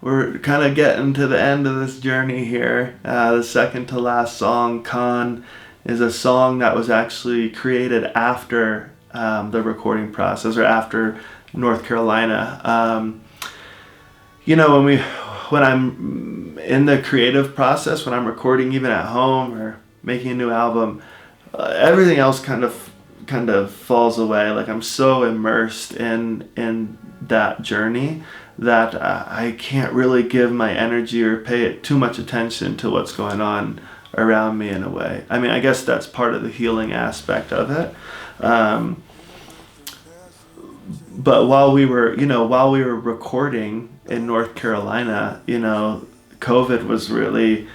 we're kind of getting to the end of this journey here. The second to last song, Con, is a song that was actually created after the recording process, or after North Carolina. When I'm in the creative process, when I'm recording even at home or making a new album, everything else kind of falls away. Like, I'm so immersed in that journey that I can't really give my energy or pay too much attention to what's going on around me in a way. I mean, I guess that's part of the healing aspect of it. But while we were recording in North Carolina, COVID was really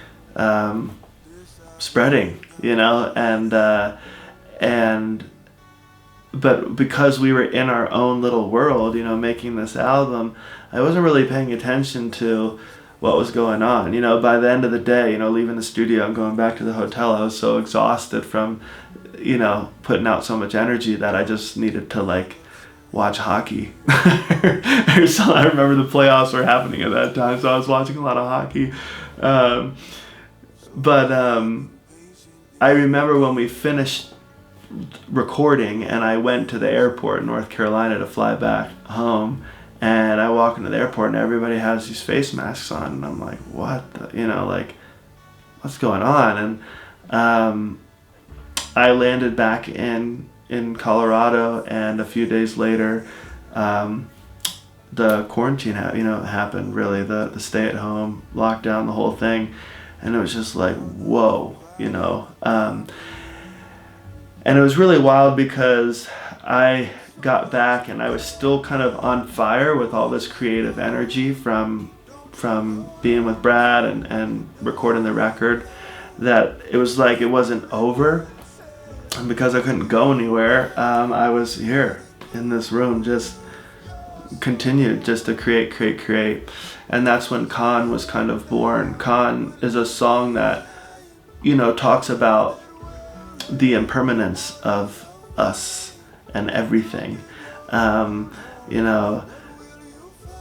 spreading, but because we were in our own little world, making this album, I wasn't really paying attention to what was going on. By the end of the day, leaving the studio and going back to the hotel, I was so exhausted from, putting out so much energy that I just needed to watch hockey. Or so. I remember the playoffs were happening at that time, so I was watching a lot of hockey. But I remember when we finished recording and I went to the airport in North Carolina to fly back home, and I walk into the airport and everybody has these face masks on, and I'm like, what what's going on? And I landed back in Colorado, and a few days later the quarantine happened, really, the stay at home lockdown, the whole thing. And it was just like, whoa, and it was really wild because I got back and I was still kind of on fire with all this creative energy from being with Brad and recording the record, that it was like it wasn't over. And because I couldn't go anywhere, I was here in this room, just continued just to create. And that's when Con was kind of born. Con is a song that, talks about the impermanence of us and everything, and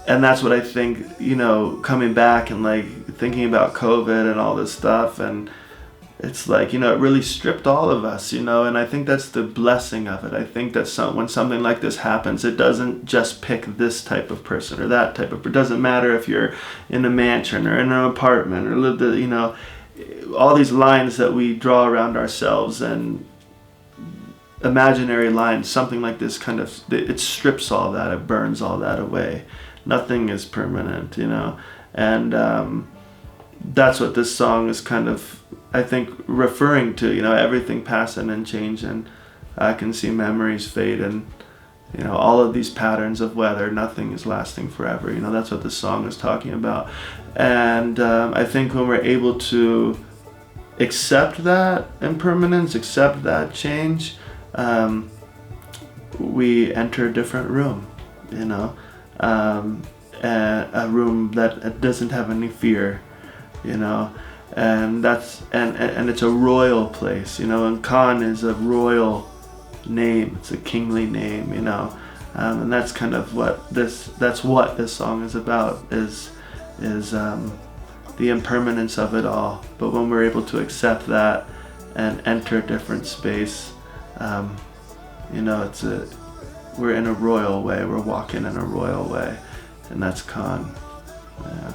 that's what I think, coming back and thinking about COVID and all this stuff, and it's it really stripped all of us, and I think that's the blessing of it. I think that when something like this happens, it doesn't just pick this type of person or that type of. It doesn't matter if you're in a mansion or in an apartment or live all these lines that we draw around ourselves and imaginary lines. Something like this it strips all that, it burns all that away. Nothing is permanent, and that's what this song is kind of, I think, referring to. Everything passing and changing. I can see memories fade, and all of these patterns of weather. Nothing is lasting forever. That's what this song is talking about. And I think when we're able to accept that impermanence, accept that change, we enter a different room, a room that doesn't have any fear, and that's and it's a royal place, and Khan is a royal name. It's a kingly name, and that's kind of what this song is about, is the impermanence of it all. But when we're able to accept that and enter a different space, we're in a royal way. We're walking in a royal way, and that's Khan. Yeah.